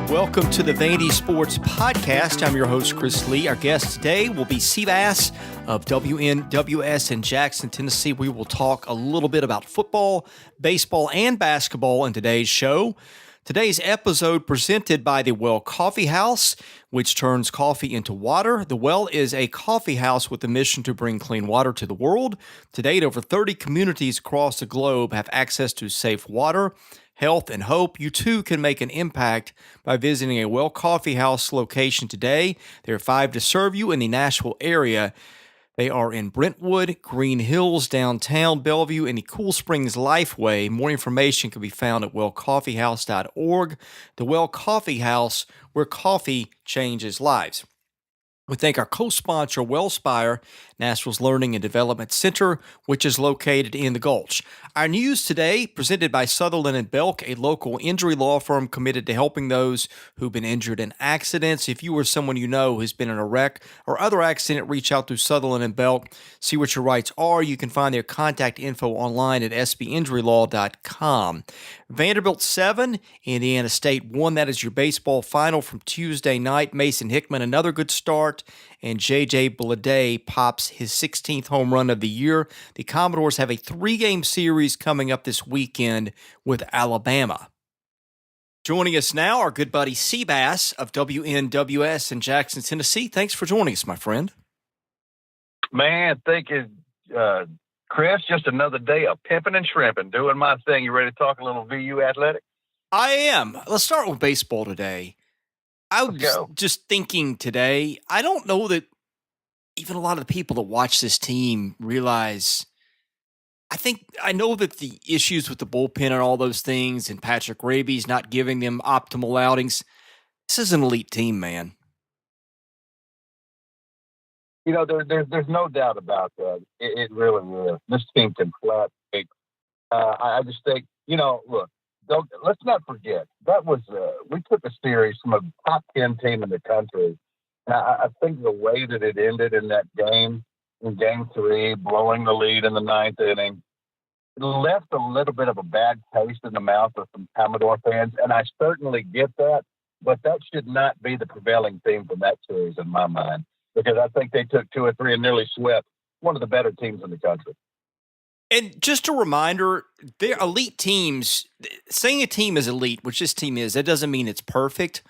Welcome to the Vandy Sports Podcast. I'm your host, Chris Lee. Our guest today will be Seabass of WNWS in Jackson, Tennessee. We will talk a little bit about football, baseball, and basketball in today's show. Today's episode presented by the Well Coffee House, which turns coffee into water. The Well is a coffee house with a mission to bring clean water to the world. To date, over 30 communities across the globe have access to safe water, health, and hope. You too can make an impact by visiting a Well Coffee House location today. There are 5 to serve you in the Nashville area. They are in Brentwood, Green Hills, downtown Bellevue, and the Cool Springs Lifeway. More information can be found at wellcoffeehouse.org. The Well Coffee House, where coffee changes lives. We thank our co-sponsor, WellSpire, Nashville's Learning and Development Center, which is located in the Gulch. Our news today, presented by Sutherland & Belk, a local injury law firm committed to helping those who've been injured in accidents. If you or someone you know who's been in a wreck or other accident, reach out to Sutherland & Belk, see what your rights are. You can find their contact info online at sbinjurylaw.com. Vanderbilt 7, Indiana State 1. That is your baseball final from Tuesday night. Mason Hickman, another good start, and J.J. Bleday pops his 16th home run of the year. The Commodores have a 3-game series coming up this weekend with Alabama. Joining us now, our good buddy Seabass of WNWS in Jackson, Tennessee. Thanks for joining us, my friend. Man, thank you, Chris. Just another day of pimping and shrimping, doing my thing. You ready to talk a little VU athletics? I am. Let's start with baseball today. I was just thinking today, I don't know that even a lot of the people that watch this team realize, I know that the issues with the bullpen and all those things and Patrick Raby's not giving them optimal outings, this is an elite team, man. You know, there's no doubt about that. It really is. This team can flat. I just think, look, let's not forget, that was we took a series from a top 10 team in the country. And I think the way that it ended in that game, in Game 3, blowing the lead in the 9th inning, it left a little bit of a bad taste in the mouth of some Commodore fans, and I certainly get that, but that should not be the prevailing theme from that series in my mind, because I think they took 2 or 3 and nearly swept one of the better teams in the country. And just a reminder, they're elite teams. Saying a team is elite, which this team is, that doesn't mean it's perfect.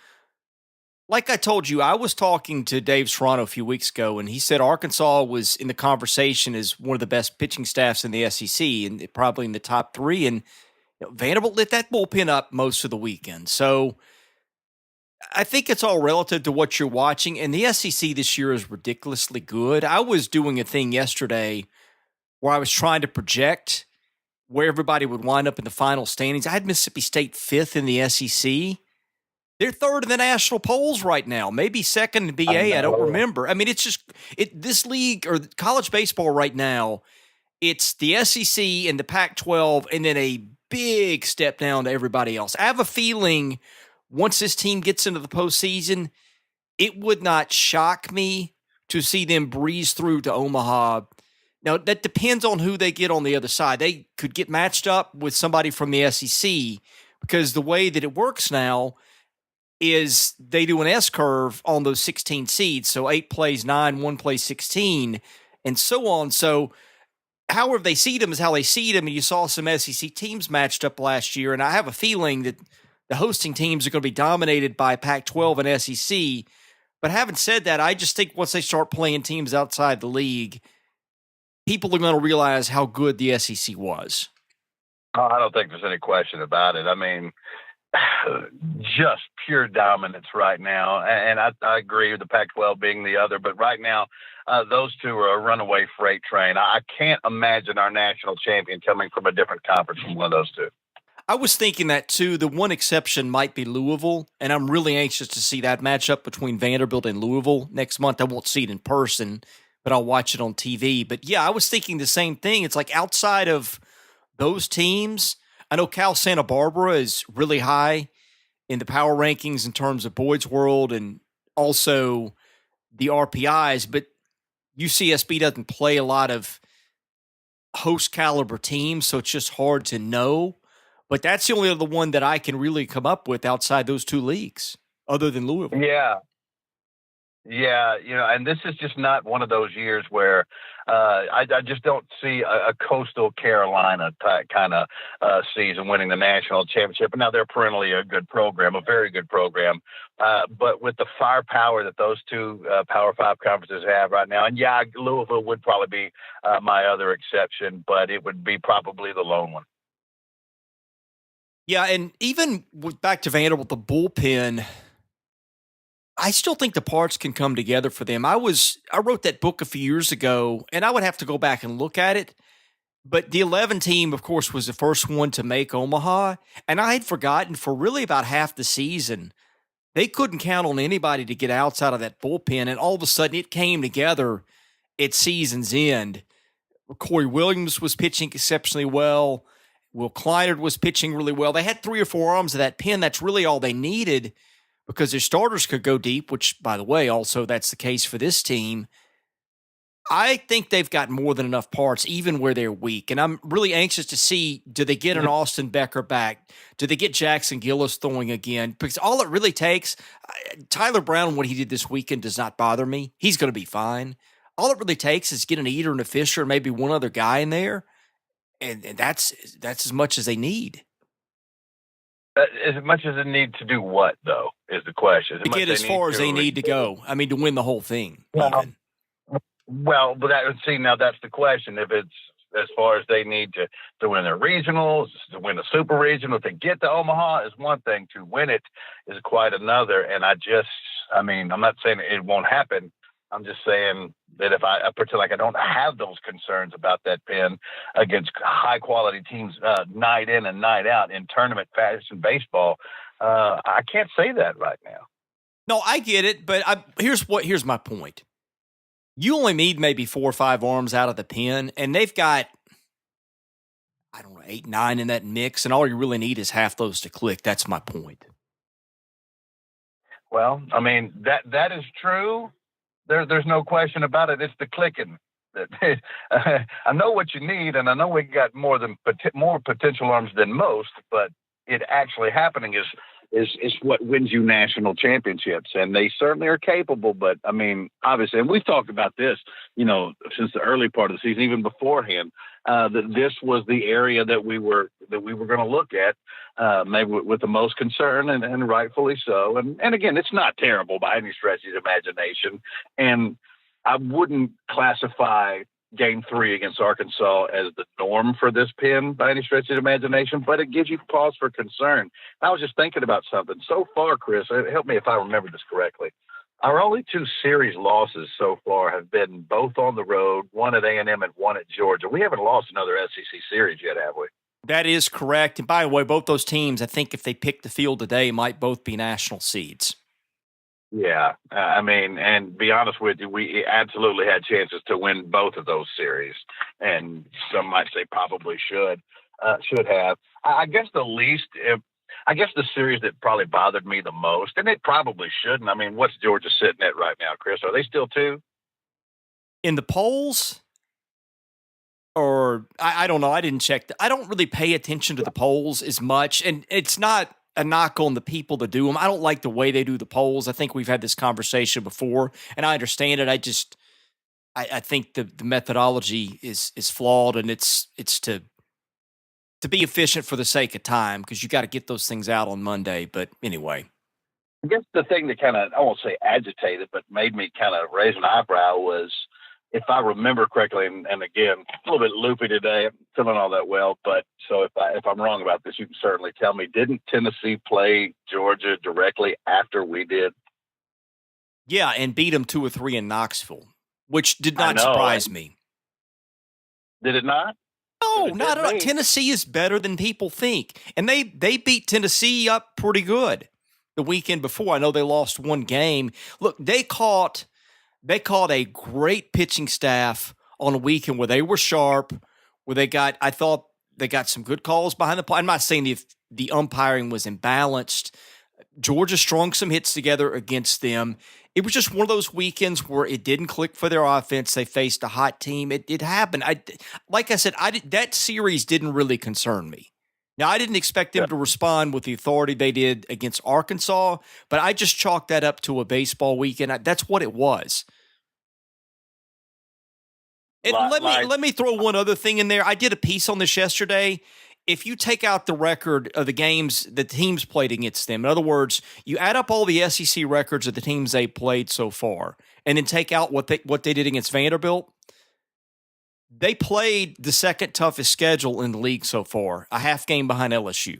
Like I told you, I was talking to Dave Serrano a few weeks ago, and he said Arkansas was in the conversation as one of the best pitching staffs in the SEC, and probably in the top 3. And Vanderbilt lit that bullpen up most of the weekend. So I think it's all relative to what you're watching. And the SEC this year is ridiculously good. I was doing a thing yesterday where I was trying to project where everybody would wind up in the final standings. I had Mississippi State 5th in the SEC. They're 3rd in the national polls right now, maybe 2nd in BA. I don't remember. I mean, it's just this league or college baseball right now, it's the SEC and the Pac-12 and then a big step down to everybody else. I have a feeling once this team gets into the postseason, it would not shock me to see them breeze through to Omaha. Now, that depends on who they get on the other side. They could get matched up with somebody from the SEC because the way that it works now is they do an S-curve on those 16 seeds. So 8 plays 9, 1 plays 16, and so on. So however they seed them is how they seed them. And you saw some SEC teams matched up last year, and I have a feeling that the hosting teams are going to be dominated by Pac-12 and SEC. But having said that, I just think once they start playing teams outside the league, people are going to realize how good the SEC was. Oh, I don't think there's any question about it. I mean, just pure dominance right now. And I agree with the Pac-12 being the other, but right now, those two are a runaway freight train. I can't imagine our national champion coming from a different conference from one of those two. I was thinking that too. The one exception might be Louisville, and I'm really anxious to see that matchup between Vanderbilt and Louisville next month. I won't see it in person, but I'll watch it on TV. But yeah, I was thinking the same thing. It's like outside of those teams, I know Cal Santa Barbara is really high in the power rankings in terms of Boyd's World and also the RPIs, but UCSB doesn't play a lot of host caliber teams, so it's just hard to know. But that's the only other one that I can really come up with outside those two leagues. other than Louisville. Yeah. Yeah, and this is just not one of those years where I just don't see a Coastal Carolina kind of season winning the national championship. And now they're perennially a good program, a very good program. But with the firepower that those two Power Five conferences have right now, and yeah, Louisville would probably be my other exception, but it would be probably the lone one. Yeah, and even back to Vanderbilt, the bullpen, I still think the parts can come together for them. I wrote that book a few years ago, and I would have to go back and look at it. But the 11 team, of course, was the first one to make Omaha, and I had forgotten for really about half the season, they couldn't count on anybody to get outside of that bullpen, and all of a sudden it came together at season's end. Corey Williams was pitching exceptionally well. Will Kleinert was pitching really well. They had 3 or 4 arms of that pen. That's really all they needed, because their starters could go deep, which, by the way, also that's the case for this team. I think they've got more than enough parts, even where they're weak. And I'm really anxious to see, do they get an Austin Becker back? Do they get Jackson Gillis throwing again? Because all it really takes, Tyler Brown, what he did this weekend does not bother me. He's going to be fine. All it really takes is get an Eater and a Fisher and maybe one other guy in there, and that's as much as they need. As much as they need to do what, though, is the question. To get as far as they need to go. I mean, to win the whole thing. Well, but now that's the question. If it's as far as they need to win their regionals, to win the super regional, to get to Omaha is one thing. To win it is quite another. And I'm not saying it won't happen. I'm just saying that if I pretend like I don't have those concerns about that pen against high quality teams night in and night out in tournament fashion baseball, I can't say that right now. No, I get it, but here's my point. You only need maybe 4 or 5 arms out of the pen, and they've got, 8, 9 in that mix, and all you really need is half those to click. That's my point. Well, I mean, that is true. There's no question about it. It's the clicking. I know what you need, and I know we got more potential arms than most, but it actually happening is what wins you national championships. And they certainly are capable, but I mean, obviously, and we've talked about this, since the early part of the season, even beforehand, that this was the area that we were going to look at, maybe with the most concern, and rightfully so. And again, it's not terrible by any stretch of the imagination. And I wouldn't classify Game 3 against Arkansas as the norm for this pen by any stretch of the imagination, but it gives you pause for concern. I was just thinking about something. So far, Chris, help me if I remember this correctly. Our only 2 series losses so far have been both on the road, one at A&M and one at Georgia. We haven't lost another SEC series yet, have we? That is correct. And by the way, both those teams, I think if they pick the field today, might both be national seeds. Yeah, and be honest with you, we absolutely had chances to win both of those series, and some might say probably should have. I guess the series that probably bothered me the most, and it probably shouldn't. I mean, what's Georgia sitting at right now, Chris? Are they still 2? In the polls? Or I don't know. I didn't check. I don't really pay attention to the polls as much, and it's not a knock on the people that do them. I don't like the way they do the polls. I think we've had this conversation before, and I understand it. I think the methodology is flawed, and it's to be efficient for the sake of time, because you got to get those things out on Monday. But anyway, I guess the thing that kind of, I won't say agitated, but made me kind of raise an eyebrow was, if I remember correctly, and again, a little bit loopy today, I'm feeling all that well, but so if I'm wrong about this, you can certainly tell me. Didn't Tennessee play Georgia directly after we did? Yeah, and beat them 2 or 3 in Knoxville, which did not surprise me. Did it not? No, not at all. Tennessee is better than people think, and they beat Tennessee up pretty good the weekend before. I know they lost 1 game. Look, they caught a great pitching staff on a weekend where they were sharp, where I thought they got some good calls behind the plate. I'm not saying the umpiring was imbalanced. Georgia strung some hits together against them. It was just one of those weekends where it didn't click for their offense. They faced a hot team. It happened. Like I said, that series didn't really concern me. Now, I didn't expect them to respond with the authority they did against Arkansas, but I just chalked that up to a baseball weekend. That's what it was. And let me throw one other thing in there. I did a piece on this yesterday. If you take out the record of the games the teams played against them, in other words, you add up all the SEC records of the teams they played so far, and then take out what they did against Vanderbilt, they played the second toughest schedule in the league so far, a half game behind LSU.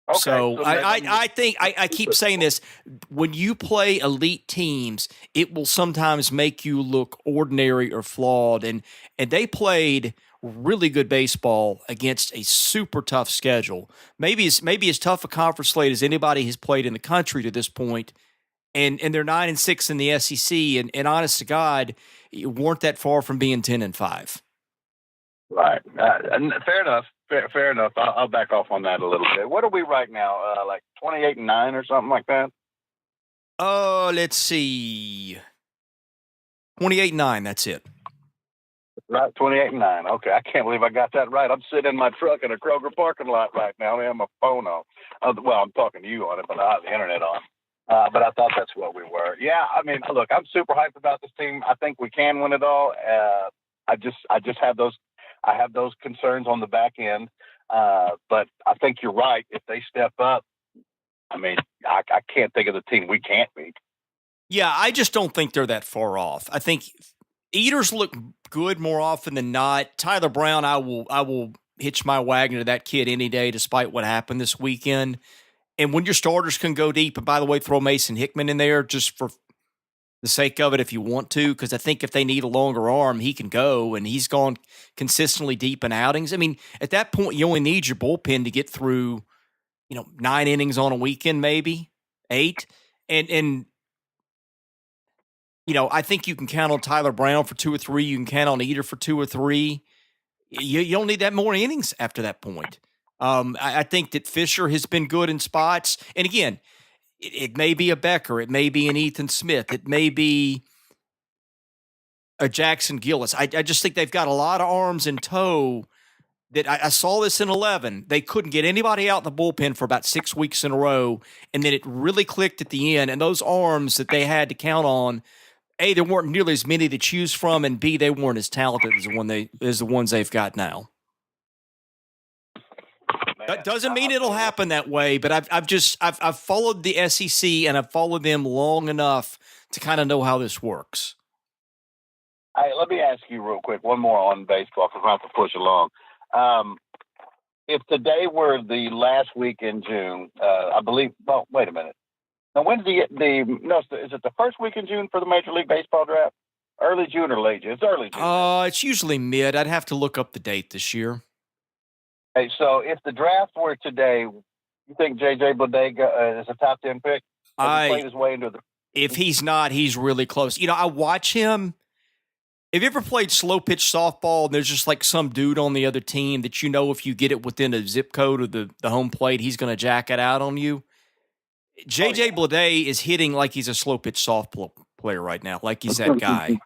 Okay, so I think I keep saying this. When you play elite teams, it will sometimes make you look ordinary or flawed. And they played really good baseball against a super tough schedule. Maybe as tough a conference slate as anybody has played in the country to this point. And they're 9-6 in the SEC. And honest to God, you weren't that far from being 10-5. Right. Fair enough. Fair enough. I'll back off on that a little bit. What are we right now? Like 28-9 or something like that? Let's see. 28-9. That's it. Right, 28-9. Okay, I can't believe I got that right. I'm sitting in my truck in a Kroger parking lot right now. I have my phone on. Well, I'm talking to you on it, but I have the internet on. But I thought that's what we were. Yeah, I mean, look, I'm super hyped about this team. I think we can win it all. I just have those. I have those concerns on the back end, but I think you're right. If they step up, I mean, I can't think of the team we can't beat. Yeah, I just don't think they're that far off. I think Eaters look good more often than not. Tyler Brown, I will hitch my wagon to that kid any day, despite what happened this weekend. And when your starters can go deep, and by the way, throw Mason Hickman in there just for the sake of it if you want to, because I think if they need a longer arm, he can go, and he's gone consistently deep in outings. I mean, at that point, you only need your bullpen to get through, 9 innings on a weekend, maybe 8. And I think you can count on Tyler Brown for 2 or 3. You can count on Eater for 2 or 3. You don't need that more innings after that point. I think that Fisher has been good in spots. And again, it may be a Becker. It may be an Ethan Smith. It may be a Jackson Gillis. I just think they've got a lot of arms in tow that I saw this in 11. They couldn't get anybody out in the bullpen for about 6 weeks in a row. And then it really clicked at the end. And those arms that they had to count on, A, there weren't nearly as many to choose from, and B, they weren't as talented as the ones they've got now. That doesn't mean it'll happen that way, but I've followed the SEC and I've followed them long enough to kind of know how this works. Hey, let me ask you real quick, one more on baseball because I have to push along. If today were the last week in June, I believe. Well, wait a minute. Now, when's is it the first week in June for the Major League Baseball draft? Early June or late June? It's early June. It's usually mid. I'd have to look up the date this year. Hey, so if the draft were today, you think J.J. Bodega is a top 10 pick? Has he played his way into the? If he's not, he's really close. I watch him. Have you ever played slow pitch softball and there's just like some dude on the other team that if you get it within a zip code of the home plate, he's going to jack it out on you? J.J. Bleday is hitting like he's a slow pitch softball player right now, like he's that guy.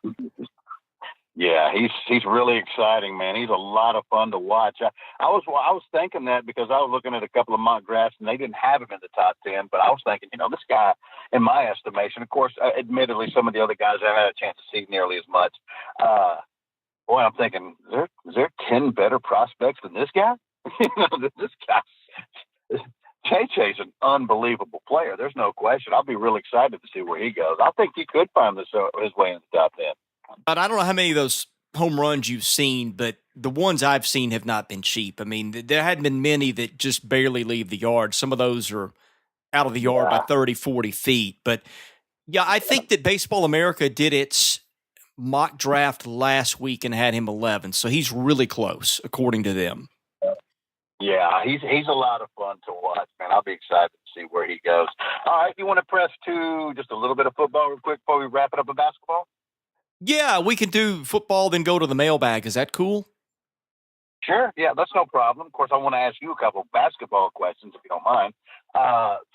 Yeah, he's really exciting, man. He's a lot of fun to watch. I was thinking that because I was looking at a couple of mock drafts and they didn't have him in the top 10. But I was thinking, this guy, in my estimation, of course, admittedly, some of the other guys I haven't had a chance to see nearly as much. Boy, I'm thinking, is there 10 better prospects than this guy? This guy, JJ's an unbelievable player. There's no question. I'll be really excited to see where he goes. I think he could find his way in the top 10. But I don't know how many of those home runs you've seen, but the ones I've seen have not been cheap. I mean, there hadn't been many that just barely leave the yard. Some of those are out of the yard by 30, 40 feet. But, yeah, I think that Baseball America did its mock draft last week and had him 11. So he's really close, according to them. Yeah, he's a lot of fun to watch, man. I'll be excited to see where he goes. All right, you want to press to just a little bit of football real quick before we wrap it up with basketball? Yeah, we can do football, then go to the mailbag. Is that cool? Sure. Yeah, that's no problem. Of course, I want to ask you a couple of basketball questions, if you don't mind.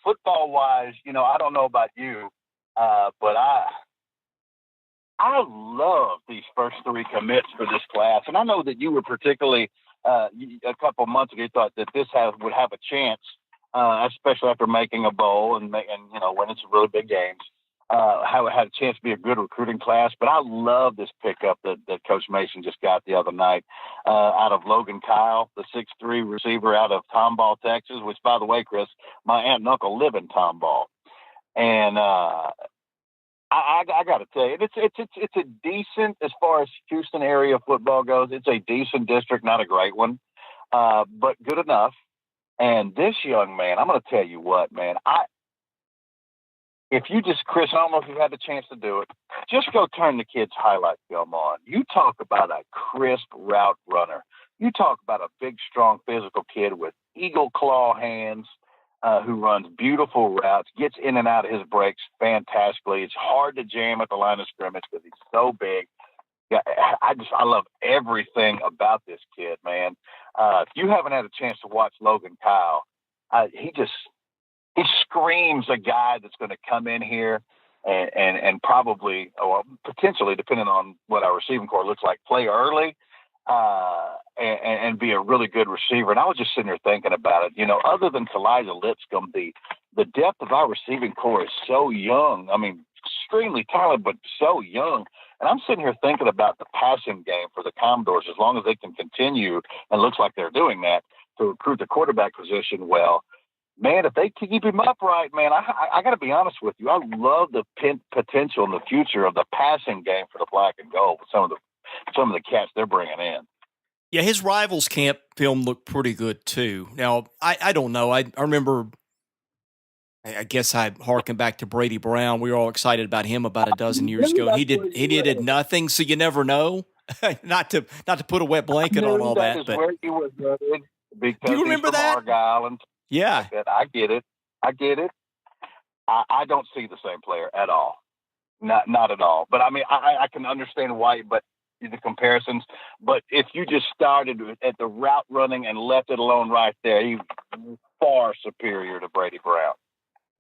Football-wise, I don't know about you, but I love these first 3 commits for this class. And I know that you were particularly a couple of months ago, you thought that this would have a chance, especially after making a bowl and winning some really big games. How it had a chance to be a good recruiting class. But I love this pickup that Coach Mason just got the other night out of Logan Kyle, the 6'3" receiver out of Tomball, Texas, which, by the way, Chris, my aunt and uncle live in Tomball. And I got to tell you, it's a decent, as far as Houston area football goes, it's a decent district, not a great one, but good enough. And this young man, I'm going to tell you what, man, if you just, Chris, I don't know if you've had the chance to do it, just go turn the kid's highlight film on. You talk about a crisp route runner. You talk about a big, strong, physical kid with eagle claw hands who runs beautiful routes, gets in and out of his breaks fantastically. It's hard to jam at the line of scrimmage because he's so big. Yeah, I love everything about this kid, man. If you haven't had a chance to watch Logan Kyle, he screams a guy that's going to come in here and probably, or potentially, depending on what our receiving core looks like, play early and be a really good receiver. And I was just sitting there thinking about it. Other than Kalijah Lipscomb, the depth of our receiving core is so young. I mean, extremely talented, but so young. And I'm sitting here thinking about the passing game for the Commodores, as long as they can continue, and looks like they're doing that, to recruit the quarterback position well. Man, if they keep him upright, man, I got to be honest with you. I love the potential in the future of the passing game for the Black and Gold with some of the cats they're bringing in. Yeah, his Rivals camp film looked pretty good too. Now, I don't know. I remember, I guess I harken back to Brady Brown. We were all excited about him about a dozen years ago. And he did nothing, so you never know. not to put a wet blanket on all that, but where he was headed because do you remember that? Argyle and yeah, like I get it. I don't see the same player at all. Not at all. But I mean, I can understand why, but the comparisons. But if you just started at the route running and left it alone right there, he's far superior to Brady Brown.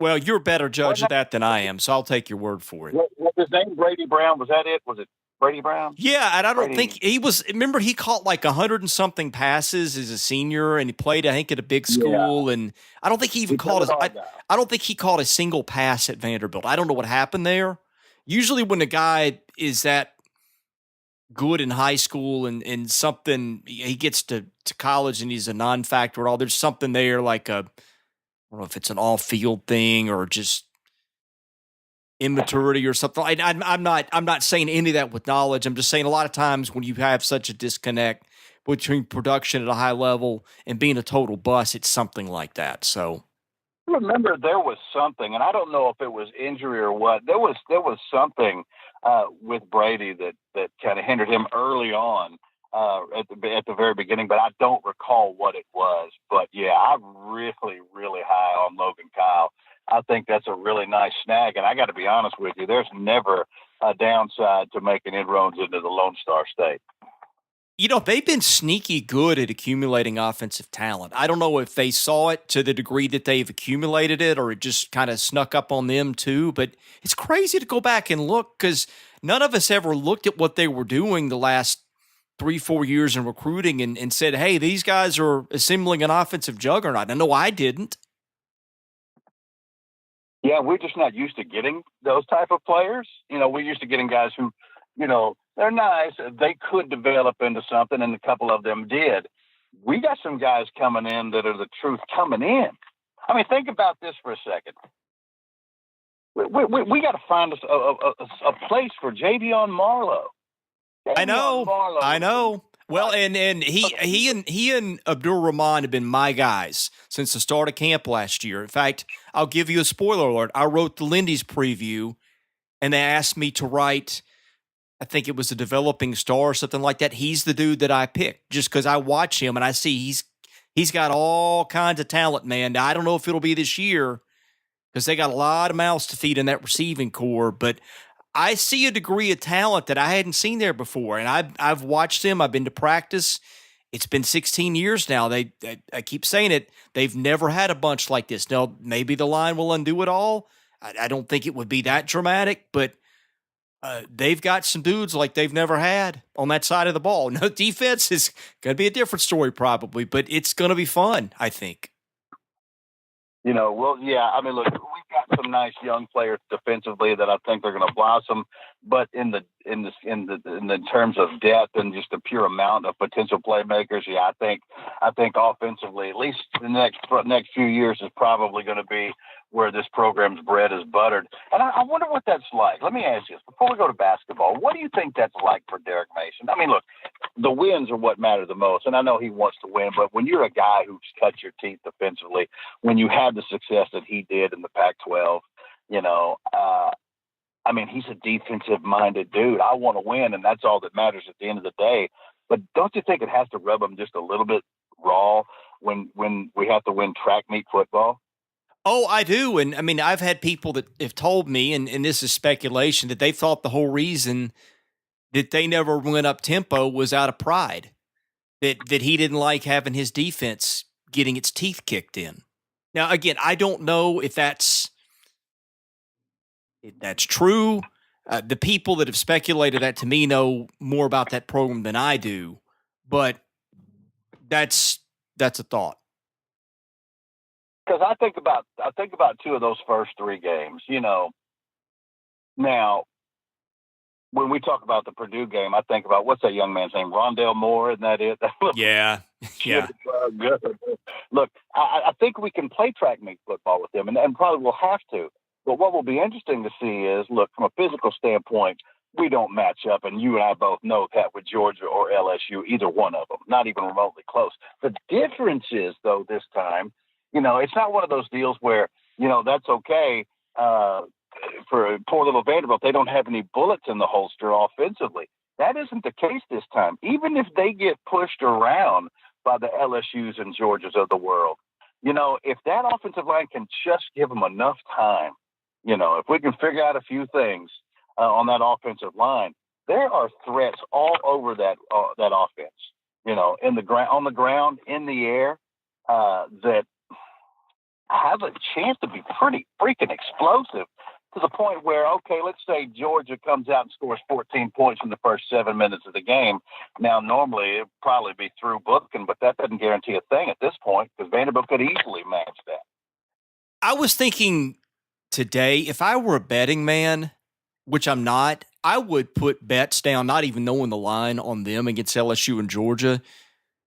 Well, you're a better judge of that than I am, so I'll take your word for it. What was his name? Brady Brown? Was that it? Was it Brady Brown? Yeah, and I don't think he was. Remember, he caught like 100 and something passes as a senior, and he played, I think, at a big school. Yeah. And I don't think he even caught I don't think he caught a single pass at Vanderbilt. I don't know what happened there. Usually, when a guy is that good in high school and something, he gets to college and he's a non-factor at all. There's something there, like I don't know if it's an off-field thing or just immaturity or something. I'm not saying any of that with knowledge. I'm just saying a lot of times when you have such a disconnect between production at a high level and being a total bust, it's something like that. So I remember there was something, and I don't know if it was injury or what. There was something with Brady that kind of hindered him early on at the very beginning, but I don't recall what it was. But yeah, I'm really, really high on Logan Kyle. I think that's a really nice snag. And I got to be honest with you, there's never a downside to making inroads into the Lone Star State. They've been sneaky good at accumulating offensive talent. I don't know if they saw it to the degree that they've accumulated it or it just kind of snuck up on them too. But it's crazy to go back and look because none of us ever looked at what they were doing the last 3-4 years in recruiting and said, hey, these guys are assembling an offensive juggernaut. I know I didn't. Yeah, we're just not used to getting those type of players. We're used to getting guys who, they're nice. They could develop into something, and a couple of them did. We got some guys coming in that are the truth coming in. I mean, think about this for a second. We got to find a place for Javion Marlowe. I know. Well, and he and Abdul Rahman have been my guys since the start of camp last year. In fact, I'll give you a spoiler alert. I wrote the Lindy's preview, and they asked me to write, I think it was a developing star or something like that. He's the dude that I picked just because I watch him and I see he's got all kinds of talent, man. I don't know if it'll be this year because they got a lot of mouths to feed in that receiving core, but I see a degree of talent that I hadn't seen there before, and I've watched them. I've been to practice. It's been 16 years now. I keep saying it. They've never had a bunch like this. Now, maybe the line will undo it all. I don't think it would be that dramatic, but They've got some dudes like they've never had on that side of the ball. No, defense is going to be a different story probably, but it's going to be fun, I think. Well, yeah. I mean, look, we've got some nice young players defensively that I think they're going to blossom, but in terms of depth and just the pure amount of potential playmakers, yeah, I think offensively, at least the next few years, is probably going to be where this program's bread is buttered. And I wonder what that's like. Let me ask you this before we go to basketball. What do you think that's like for Derek Mason? I mean, look, the wins are what matter the most, and I know he wants to win, but when you're a guy who's cut your teeth defensively, when you have the success that he did in the Pac-12, I mean, he's a defensive-minded dude. I want to win, and that's all that matters at the end of the day. But don't you think it has to rub him just a little bit raw when we have to win track meet football? Oh, I do. And I mean, I've had people that have told me, and this is speculation, that they thought the whole reason that they never went up tempo was out of pride, that he didn't like having his defense getting its teeth kicked in. Now, again, I don't know if that's true. The people that have speculated that to me know more about that program than I do, but that's a thought. Because I think about two of those first three games. Now when we talk about the Purdue game, I think about what's that young man's name, Rondale Moore, isn't that it? Yeah. Look, I think we can play track meet football with them, and probably we'll have to. But what will be interesting to see is, look, from a physical standpoint, we don't match up, and you and I both know that with Georgia or LSU, either one of them, not even remotely close. The difference is, though, this time, it's not one of those deals where, that's okay for poor little Vanderbilt. They don't have any bullets in the holster offensively. That isn't the case this time. Even if they get pushed around by the LSUs and Georgias of the world, if that offensive line can just give them enough time, if we can figure out a few things on that offensive line, there are threats all over that offense. On the ground, in the air, that have a chance to be pretty freaking explosive, to the point where, okay, let's say Georgia comes out and scores 14 points in the first 7 minutes of the game. Now, normally it'd probably be through booking, but that doesn't guarantee a thing at this point, because Vanderbilt could easily match that. I was thinking today, if I were a betting man, which I'm not, I would put bets down, not even knowing the line on them against LSU and Georgia,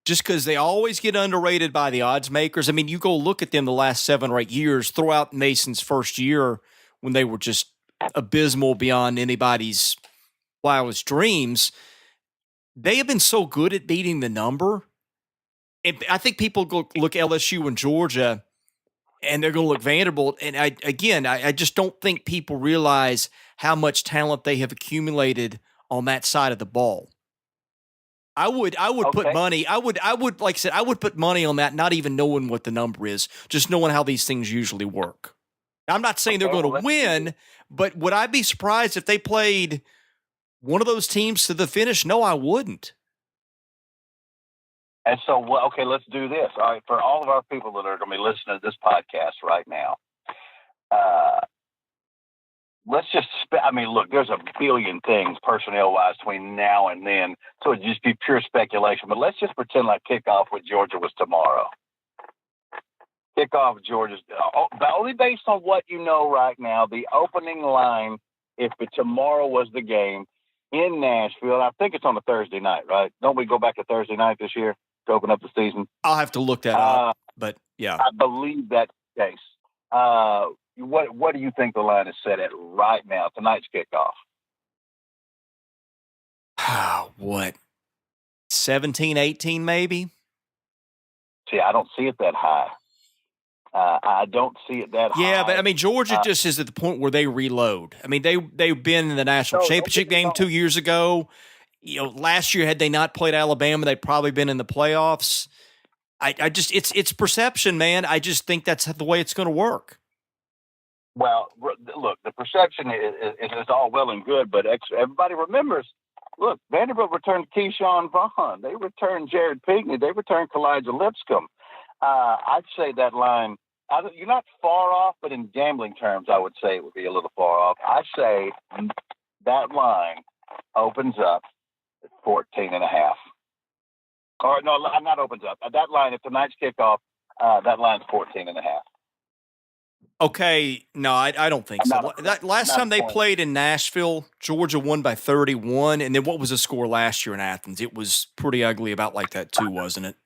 just because they always get underrated by the odds makers. I mean, you go look at them the last 7 or 8 years, throw out Mason's first year when they were just abysmal beyond anybody's wildest dreams. They have been so good at beating the number. And I think people go look LSU and Georgia, and they're going to look Vanderbilt. And I just don't think people realize how much talent they have accumulated on that side of the ball. I would put money. I would like I said, I would put money on that, not even knowing what the number is, just knowing how these things usually work. I'm not saying they're going to win, but would I be surprised if they played one of those teams to the finish? No, I wouldn't. And so, okay, let's do this. All right, for all of our people that are going to be listening to this podcast right now, let's just look, there's a billion things personnel-wise between now and then, so it'd just be pure speculation. But let's just pretend like kickoff with Georgia was tomorrow. Kickoff Georgia's only based on what you know right now. The opening line, if tomorrow was the game in Nashville, I think it's on a Thursday night, right? Don't we go back to Thursday night this year to open up the season? I'll have to look that up, but yeah, I believe that's the case. What do you think the line is set at right now? Tonight's kickoff. What? 17, 18 maybe? See, I don't see it that high. I don't see it that high. Yeah, but I mean, Georgia just is at the point where they reload. I mean, they've been in the national championship game 2 years ago. Last year, had they not played Alabama, they'd probably been in the playoffs. I just it's perception, man. I just think that's the way it's going to work. Well, look, the perception is all well and good, but everybody remembers. Look, Vanderbilt returned Keyshawn Vaughn. They returned Jared Pinkney. They returned Kalijah Lipscomb. I'd say that line. You're not far off, but in gambling terms, I would say it would be a little far off. I say that line opens up at 14.5. Or no, not opens up. That line, if tonight's kickoff, that line's 14.5. Okay, no, I don't think so. That last time they played in Nashville, Georgia won by 31, and then what was the score last year in Athens? It was pretty ugly, about like that too, wasn't it?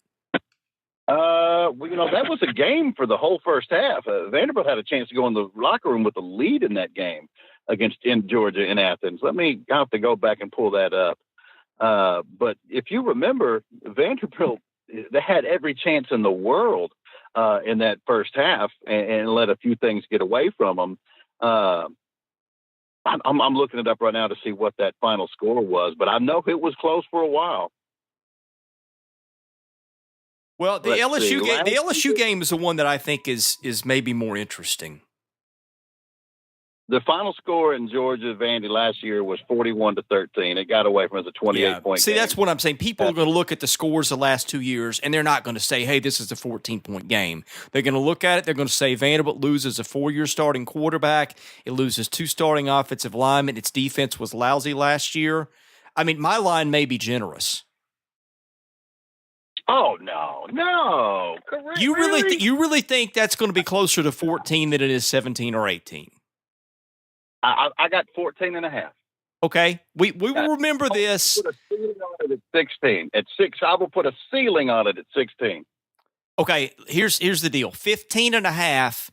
Well, that was a game for the whole first half. Vanderbilt had a chance to go in the locker room with a lead in that game in Georgia in Athens. I have to go back and pull that up. But if you remember, Vanderbilt, they had every chance in the world in that first half and let a few things get away from them. I'm looking it up right now to see what that final score was, but I know it was close for a while. Well, the LSU game is the one that I think is maybe more interesting. The final score in Georgia Vandy last year was 41-13. It got away from us a 28-point See, game. that's what I'm saying. People are going to look at the scores the last 2 years, and they're not going to say, hey, this is a 14-point game. They're going to look at it. They're going to say Vanderbilt loses a 4-year starting quarterback. It loses 2 starting offensive linemen. Its defense was lousy last year. I mean, my line may be generous. Oh, no. Correct. You really think that's going to be closer to 14 than it is 17 or 18? I got 14.5. Okay, we will remember this. Put a ceiling on it at 16. At 6, I will put a ceiling on it at 16. Okay, here's the deal. 15.5.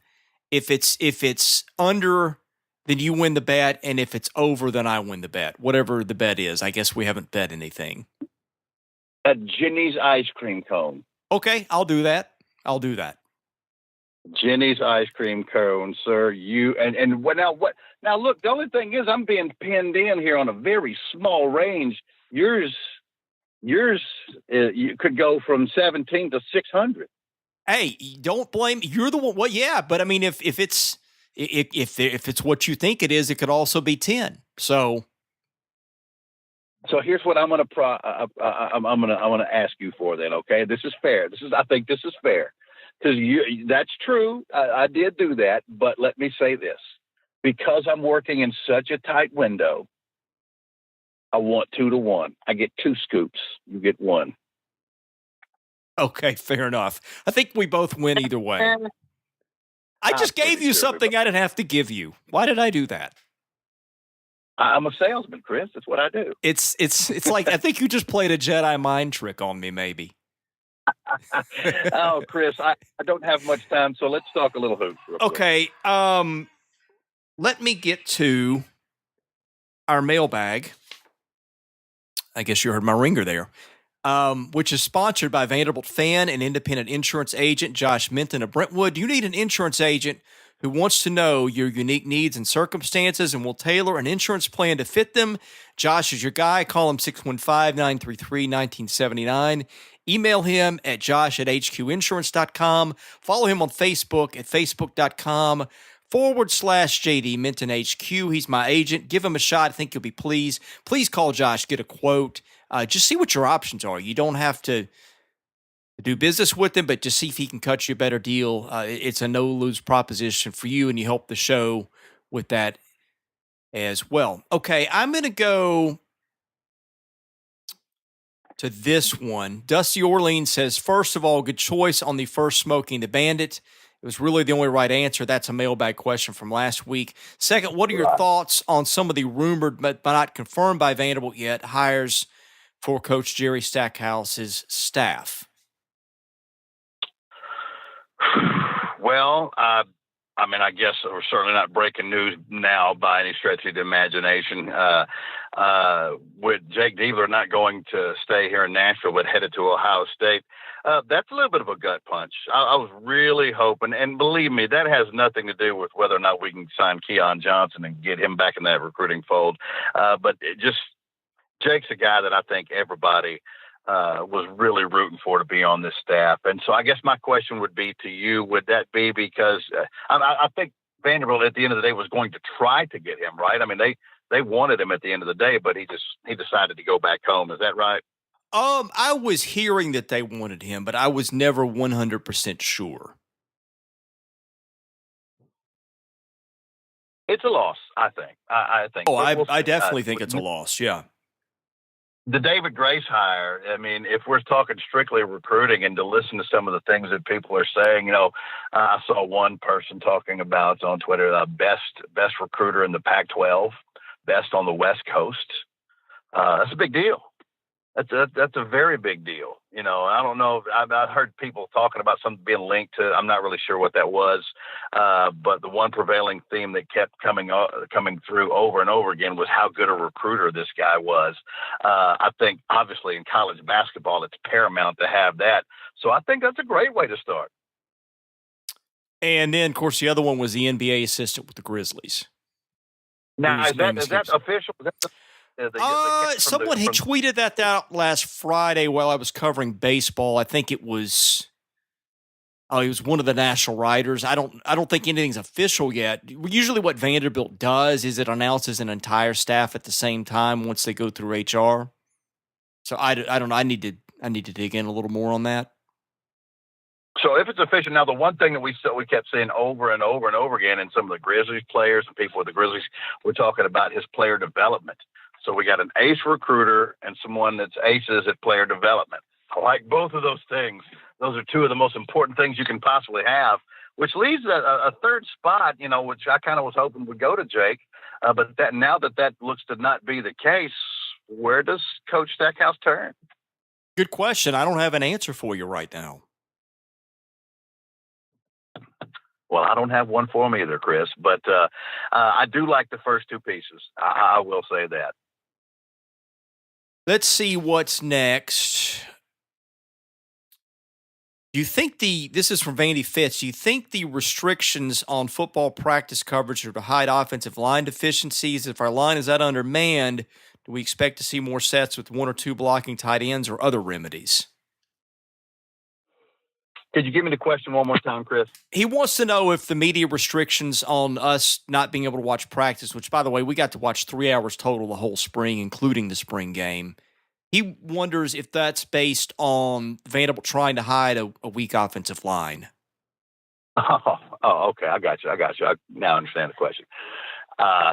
If it's under, then you win the bet, and if it's over, then I win the bet. Whatever the bet is. I guess we haven't bet anything. A Jenny's ice cream cone. Okay, I'll do that. Jenny's ice cream cone, sir. Now look, the only thing is I'm being pinned in here on a very small range. Yours you could go from 17 to 600. Hey, don't blame me. You're the one. Well, yeah, but I mean, if it's what you think it is, it could also be 10. So here's what I'm going to ask you for then. Okay, this is fair. I think this is fair. Because that's true. I did do that, but let me say this. Because I'm working in such a tight window, I want 2-1. I get 2 scoops. You get 1. Okay, fair enough. I think we both win either way. I just gave you something I didn't have to give you. Why did I do that? I'm a salesman, Chris. That's what I do. It's like I think you just played a Jedi mind trick on me, maybe. Oh, Chris, I don't have much time, so let's talk a little hoops. Okay, let me get to our mailbag. I guess you heard my ringer there, which is sponsored by Vanderbilt fan and independent insurance agent Josh Minton of Brentwood. You need an insurance agent who wants to know your unique needs and circumstances and will tailor an insurance plan to fit them. Josh is your guy. Call him 615-933-1979. Email him at josh@hqinsurance.com. Follow him on Facebook at facebook.com/JD Minton HQ. He's my agent. Give him a shot. I think you'll be pleased. Please call Josh. Get a quote. Just see what your options are. You don't have to do business with him, but just see if he can cut you a better deal. It's a no-lose proposition for you, and you help the show with that as well. Okay, I'm going to go to this one. Dusty Orleans says, first of all, good choice on the first Smoking the Bandit. It was really the only right answer. That's a mailbag question from last week. Second, what are your thoughts on some of the rumored but not confirmed by Vanderbilt yet hires for Coach Jerry Stackhouse's staff? Well, I guess we're certainly not breaking news now by any stretch of the imagination. With Jake Diebler not going to stay here in Nashville but headed to Ohio State, that's a little bit of a gut punch. I was really hoping, and believe me, that has nothing to do with whether or not we can sign Keon Johnson and get him back in that recruiting fold. But Jake's a guy that I think everybody was really rooting for to be on this staff. And so I guess my question would be to you, would that be because I think Vanderbilt at the end of the day was going to try to get him, right? I mean, they wanted him at the end of the day, but he decided to go back home. Is that right? I was hearing that they wanted him, but I was never 100% sure. It's a loss, I think. I think. Oh, We'll I see. definitely think it's a loss. Yeah. The David Grace hire, I mean, if we're talking strictly recruiting and to listen to some of the things that people are saying, I saw one person talking about on Twitter, best recruiter in the Pac-12, best on the West Coast. That's a big deal. That's a very big deal. I don't know. I've heard people talking about something being linked to. I'm not really sure what that was, but the one prevailing theme that kept coming through over and over again was how good a recruiter this guy was. I think obviously in college basketball, it's paramount to have that. So I think that's a great way to start. And then, of course, the other one was the NBA assistant with the Grizzlies. Now, is that official? Is that someone had tweeted that out last Friday while I was covering baseball. I think it was. Oh, he was one of the national writers. I don't think anything's official yet. Usually, what Vanderbilt does is it announces an entire staff at the same time once they go through HR. So I don't know. I need to dig in a little more on that. So if it's official, now the one thing that we kept saying over and over and over again, and some of the Grizzlies players and people with the Grizzlies were talking about his player development. So we got an ace recruiter and someone that's aces at player development. I like both of those things. Those are two of the most important things you can possibly have, which leaves a third spot, which I kind of was hoping would go to Jake. But now that looks to not be the case, where does Coach Stackhouse turn? Good question. I don't have an answer for you right now. Well, I don't have one for him either, Chris, but I do like the first two pieces. I will say that. Let's see what's next. Do you think this is from Vandy Fitz, do you think the restrictions on football practice coverage are to hide offensive line deficiencies? If our line is that undermanned, do we expect to see more sets with one or two blocking tight ends or other remedies? Could you give me the question one more time, Chris? He wants to know if the media restrictions on us not being able to watch practice, which, by the way, we got to watch 3 hours total the whole spring, including the spring game. He wonders if that's based on Vanderbilt trying to hide a weak offensive line. Oh, okay. I got you. I now understand the question.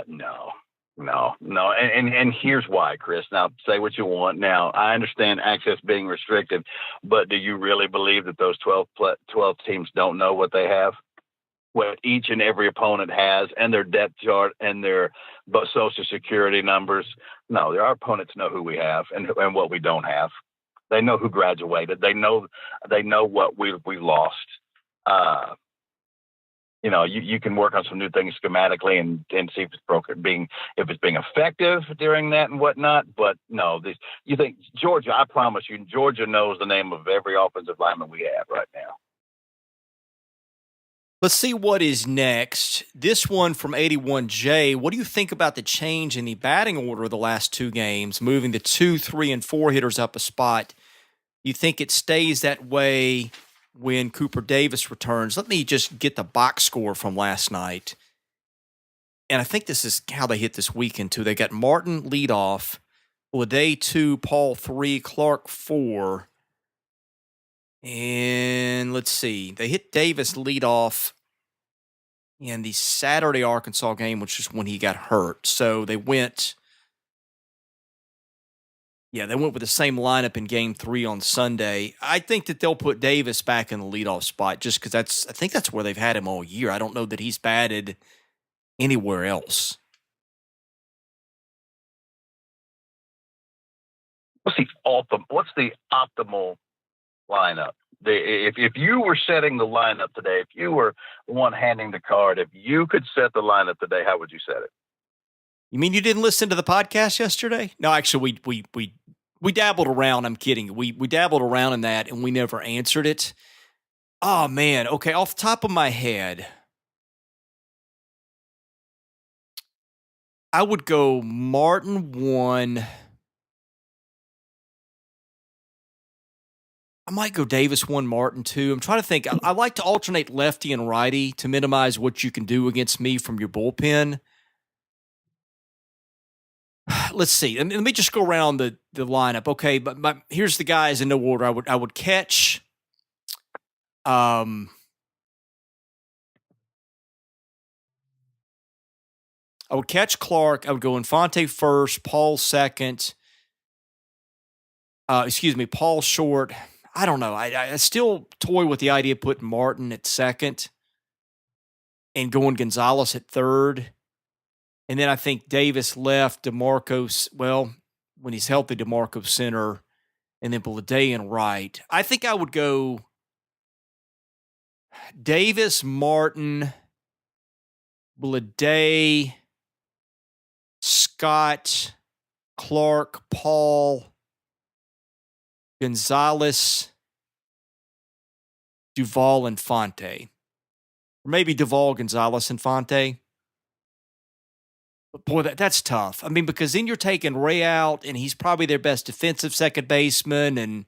No. And here's why, Chris. Now, say what you want. Now, I understand access being restricted, but do you really believe that those 12 teams don't know what they have? What each and every opponent has, and their depth chart and their social security numbers? No, our opponents know who we have and what we don't have. They know who graduated. They know what we lost. You can work on some new things schematically and see if it's being effective during that and whatnot. But no, you think Georgia? I promise you, Georgia knows the name of every offensive lineman we have right now. Let's see what is next. This one from 81J. What do you think about the change in the batting order of the last two games, moving the 2, 3, and 4 hitters up a spot? You think it stays that way when Cooper Davis returns? Let me just get the box score from last night. And I think this is how they hit this weekend, too. They got Martin leadoff, Lede 2, Paul 3, Clark 4. And let's see. They hit Davis leadoff in the Saturday Arkansas game, which is when he got hurt. So they went with the same lineup in game 3 on Sunday. I think that they'll put Davis back in the leadoff spot just because I think that's where they've had him all year. I don't know that he's batted anywhere else. What's the optimal lineup? If you were setting the lineup today, if you were the one handing the card, if you could set the lineup today, how would you set it? You mean you didn't listen to the podcast yesterday? No, actually, we dabbled around. I'm kidding. We dabbled around in that, and we never answered it. Oh, man. Okay, off the top of my head, I would go Martin 1. I might go Davis 1, Martin 2. I'm trying to think. I like to alternate lefty and righty to minimize what you can do against me from your bullpen. Let's see. Let me just go around the lineup. Okay, but here's the guys in no order. I would catch. I would catch Clark. I would go Infante first, Paul second. Paul short. I don't know. I still toy with the idea of putting Martin at second and going Gonzalez at third. And then I think Davis left, DeMarco, well, when he's healthy, DeMarco center, and then Bledin right. I think I would go Davis, Martin, Bledin, Scott, Clark, Paul, Gonzalez, Duvall, Infante. Or maybe Duvall, Gonzalez, Infante. But boy, that's tough. I mean, because then you're taking Ray out, and he's probably their best defensive second baseman, and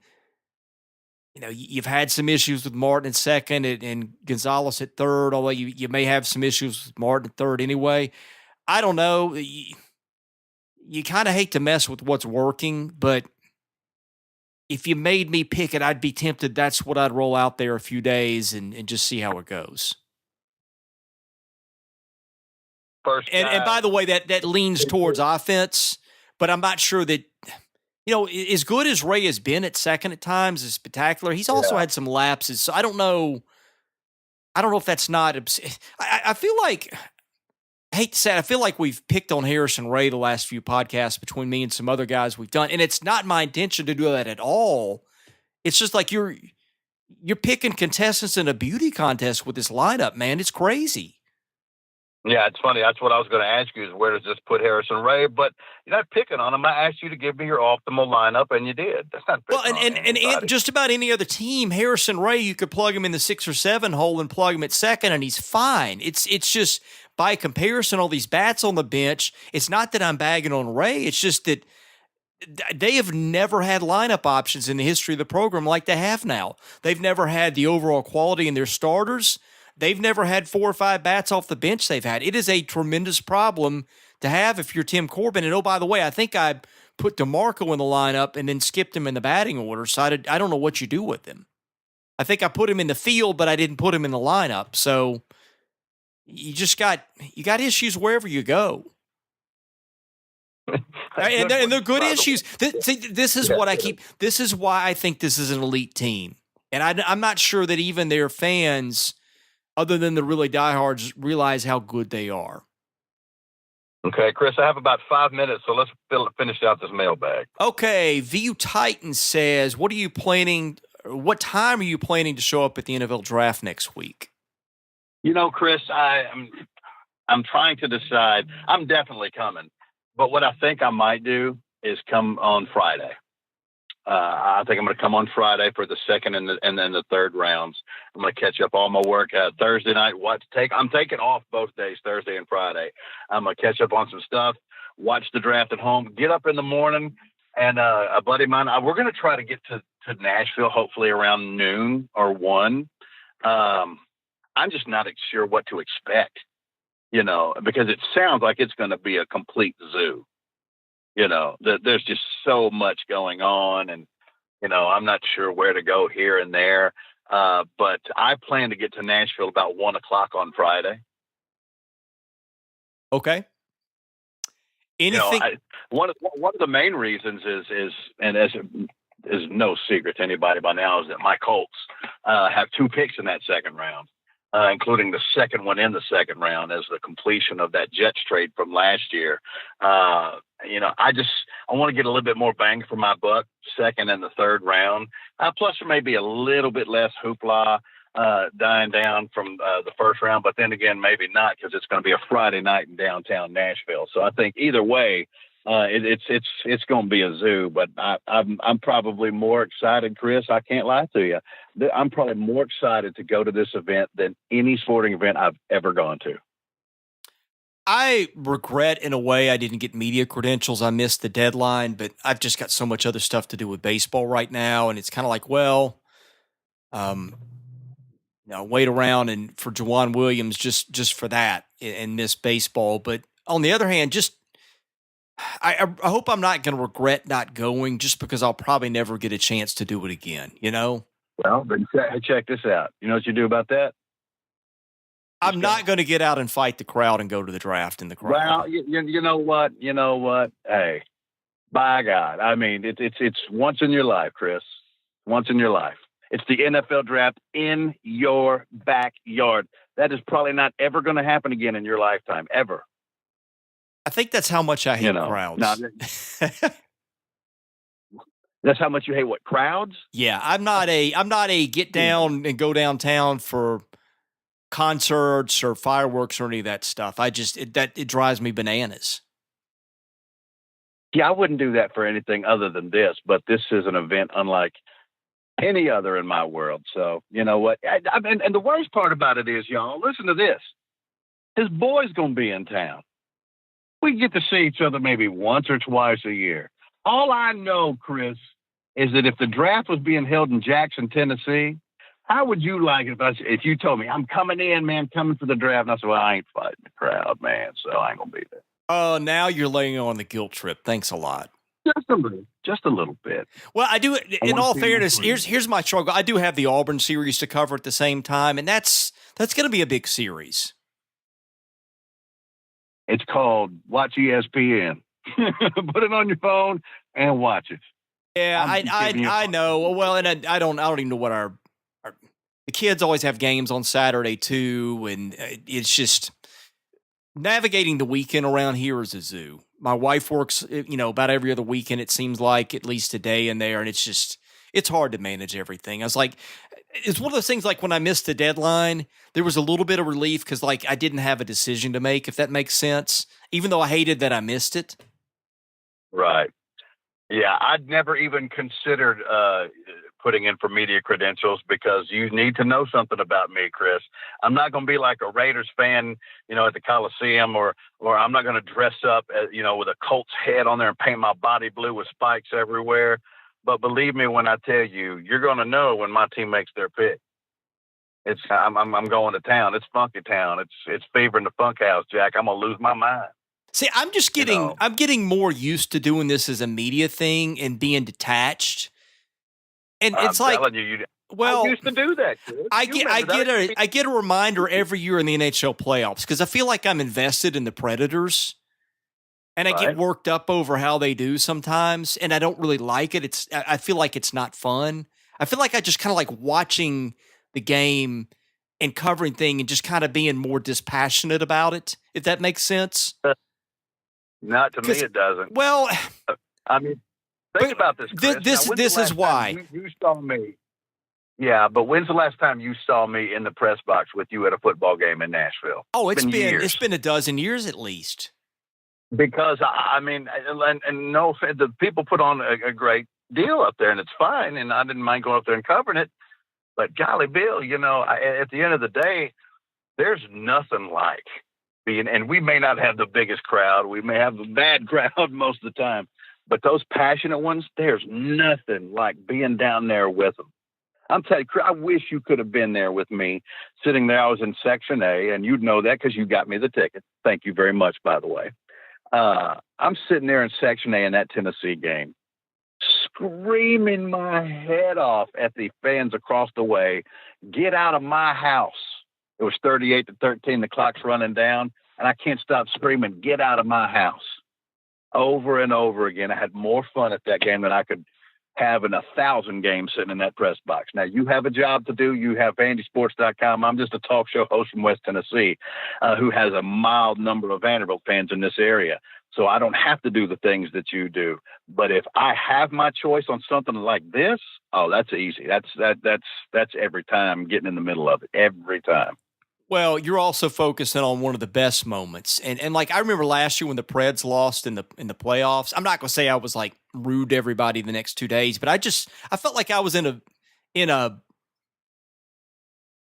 you've had some issues with Martin at second and Gonzalez at third, although you may have some issues with Martin at third anyway. I don't know. You kind of hate to mess with what's working, but if you made me pick it, I'd be tempted. That's what I'd roll out there a few days and just see how it goes. And by the way, that leans towards offense, but I'm not sure that, as good as Ray has been at second at times, is spectacular. He's also had some lapses. So I don't know if that's not, I feel like, I hate to say it, I feel like we've picked on Harrison Ray the last few podcasts between me and some other guys we've done. And it's not my intention to do that at all. It's just like you're picking contestants in a beauty contest with this lineup, man. It's crazy. Yeah, it's funny. That's what I was going to ask you is where does this put Harrison Ray? But you're not picking on him. I asked you to give me your optimal lineup, and you did. That's not picking and just about any other team, Harrison Ray, you could plug him in the 6 or 7 hole and plug him at second, and he's fine. It's just by comparison, all these bats on the bench. It's not that I'm bagging on Ray. It's just that they have never had lineup options in the history of the program like they have now. They've never had the overall quality in their starters. They've never had 4 or 5 bats off the bench they've had. It is a tremendous problem to have if you're Tim Corbin. And, oh, by the way, I think I put DeMarco in the lineup and then skipped him in the batting order, so I don't know what you do with him. I think I put him in the field, but I didn't put him in the lineup. So you got issues wherever you go. and they're good issues. This is why I think this is an elite team. And I'm not sure that even their fans, other than the really diehards, realize how good they are. Okay, Chris, I have about 5 minutes, so let's finish out this mailbag. Okay, VU Titan says, what time are you planning to show up at the NFL draft next week? Chris, I'm trying to decide. I'm definitely coming. But what I think I might do is come on Friday. I think I'm going to come on Friday for the second and then the third rounds. I'm going to catch up all my work Thursday night. I'm taking off both days, Thursday and Friday. I'm going to catch up on some stuff, watch the draft at home, get up in the morning, and a buddy of mine, we're going to try to get to Nashville hopefully around noon or 1. I'm just not sure what to expect, because it sounds like it's going to be a complete zoo. There's just so much going on, and, I'm not sure where to go here and there. But I plan to get to Nashville about 1:00 on Friday. Okay. Anything? One of the main reasons is, and as is no secret to anybody by now, is that my Colts have 2 picks in that second round. Including the second one in the second round as the completion of that Jets trade from last year. I want to get a little bit more bang for my buck, second and the third round. Plus, there may be a little bit less hoopla dying down from the first round, but then again, maybe not, because it's going to be a Friday night in downtown Nashville. So I think either way, it's going to be a zoo. But I'm probably more excited, Chris. I can't lie to you. I'm probably more excited to go to this event than any sporting event I've ever gone to. I regret, in a way, I didn't get media credentials. I missed the deadline, but I've just got so much other stuff to do with baseball right now, and it's kind of like, wait around and for Juwan Williams just for that and miss baseball. But on the other hand, I hope I'm not going to regret not going, just because I'll probably never get a chance to do it again. Well, then check this out. You know what you do about that? I'm not going to get out and fight the crowd and go to the draft in the crowd. Well, you know what? You know what? Hey, by God. I mean, it's once in your life, Chris. Once in your life. It's the NFL draft in your backyard. That is probably not ever going to happen again in your lifetime, ever. I think that's how much I hate crowds. Now, that's how much you hate what, crowds? Yeah, I'm not a get down and go downtown for concerts or fireworks or any of that stuff. It drives me bananas. Yeah, I wouldn't do that for anything other than this, but this is an event unlike any other in my world. So, you know what? And the worst part about it is, y'all, listen to this. His boy's going to be in town. We get to see each other maybe once or twice a year. All I know, Chris, is that if the draft was being held in Jackson, Tennessee, how would you like it if you told me, I'm coming in, man, coming for the draft? And I said, well, I ain't fighting the crowd, man, so I ain't going to be there. Oh, now you're laying on the guilt trip. Thanks a lot. Just a little bit. Well, I do. In all fairness, here's my struggle. I do have the Auburn series to cover at the same time, and that's going to be a big series. It's called Watch ESPN. Put it on your phone and watch it. Yeah, I know. Well, and I don't even know what the kids always have games on Saturday too, and it's just navigating the weekend around here is a zoo. My wife works, about every other weekend, it seems like, at least a day in there. And it's hard to manage everything. I was like, it's one of those things like when I missed the deadline, there was a little bit of relief because I didn't have a decision to make, if that makes sense, even though I hated that I missed it. Right. Yeah. I'd never even considered putting in for media credentials because you need to know something about me, Chris. I'm not going to be like a Raiders fan, at the Coliseum, or I'm not going to dress up, with a Colts head on there and paint my body blue with spikes everywhere. But believe me when I tell you, you're going to know when my team makes their pick. I'm going to town. It's funky town. It's Fever in the Funk House, Jack. I'm going to lose my mind. See, I'm getting more used to doing this as a media thing and being detached. And it's I'm like, telling you, well, I used to do that. Chris. I get a reminder every year in the NHL playoffs because I feel like I'm invested in the Predators, and I get worked up over how they do sometimes, and I don't really like it. I feel like it's not fun. I feel like I just kind of like watching the game and covering thing and just kind of being more dispassionate about it, if that makes sense. Not to me, it doesn't. Well, I mean. Think about this, Chris. This is why. You saw me. Yeah, but when's the last time you saw me in the press box with you at a football game in Nashville? Oh, it's been a dozen years at least. Because, I mean, and no, the people put on a great deal up there, and it's fine, and I didn't mind going up there and covering it. But golly, Bill, at the end of the day, there's nothing like being, and we may not have the biggest crowd. We may have a bad crowd most of the time. But those passionate ones, there's nothing like being down there with them. I'm telling you, I wish you could have been there with me sitting there. I was in Section A, and you'd know that because you got me the ticket. Thank you very much, by the way. I'm sitting there in Section A in that Tennessee game, screaming my head off at the fans across the way, get out of my house. It was 38-13. The clock's running down, and I can't stop screaming, get out of my house. Over and over again. I had more fun at that game than I could have in 1,000 games sitting in that press box. Now, you have a job to do. You have VandySports.com. I'm just a talk show host from West Tennessee who has a mild number of Vanderbilt fans in this area. So I don't have to do the things that you do. But if I have my choice on something like this, oh, that's easy. That's every time getting in the middle of it. Every time. Well, you're also focusing on one of the best moments. And like I remember last year when the Preds lost in the playoffs. I'm not going to say I was like rude to everybody the next 2 days, but I felt like I was in a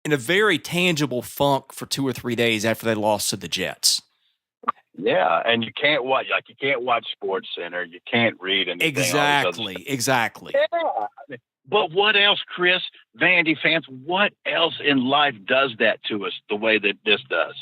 very tangible funk for 2 or 3 days after they lost to the Jets. Yeah, and you can't watch Sports Center. You can't read anything. Exactly. Yeah. But what else, Chris, Vandy fans, what else in life does that to us the way that this does?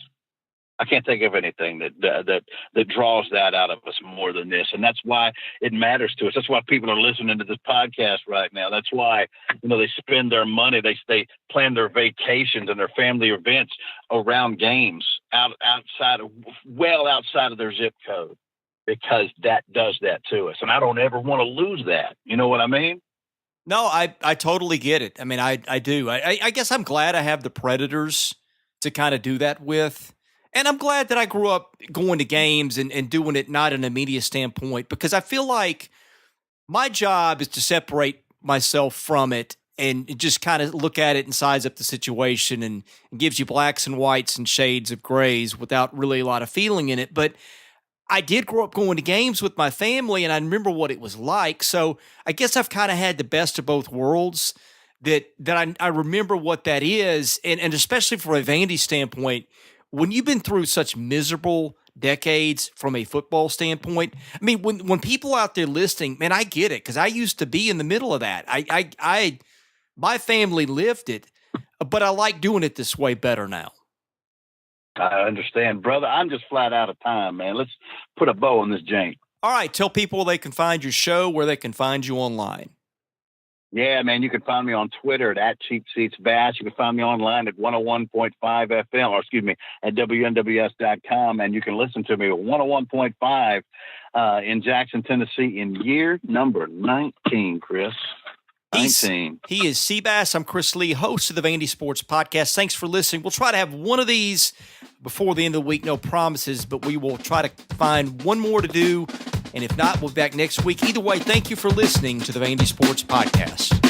I can't think of anything that draws that out of us more than this. And that's why it matters to us. That's why people are listening to this podcast right now. That's why, they spend their money. They plan their vacations and their family events around games outside of their zip code, because that does that to us. And I don't ever want to lose that. You know what I mean? No, I totally get it. I mean, I do. I guess I'm glad I have the Predators to kind of do that with. And I'm glad that I grew up going to games and doing it not in a media standpoint, because I feel like my job is to separate myself from it and just kind of look at it and size up the situation, and gives you blacks and whites and shades of grays without really a lot of feeling in it. But I did grow up going to games with my family, and I remember what it was like. So I guess I've kind of had the best of both worlds, that I remember what that is. And especially from a Vandy standpoint, when you've been through such miserable decades from a football standpoint, I mean, when people out there listening, man, I get it, because I used to be in the middle of that. My family lived it, but I like doing it this way better now. I understand, brother. I'm just flat out of time, man. Let's put a bow on this jank. All right. Tell people they can find your show, where they can find you online. Yeah, man. You can find me on Twitter at Cheap Seats Bass. You can find me online at 101.5 FM, or excuse me, at WNWS.com. And you can listen to me at 101.5 in Jackson, Tennessee, in year number 19, Chris. 19. He is Seabass. I'm Chris Lee, host of the Vandy Sports Podcast. Thanks for listening. We'll try to have one of these before the end of the week. No promises, but we will try to find one more to do. And if not, we'll be back next week. Either way, thank you for listening to the Vandy Sports Podcast.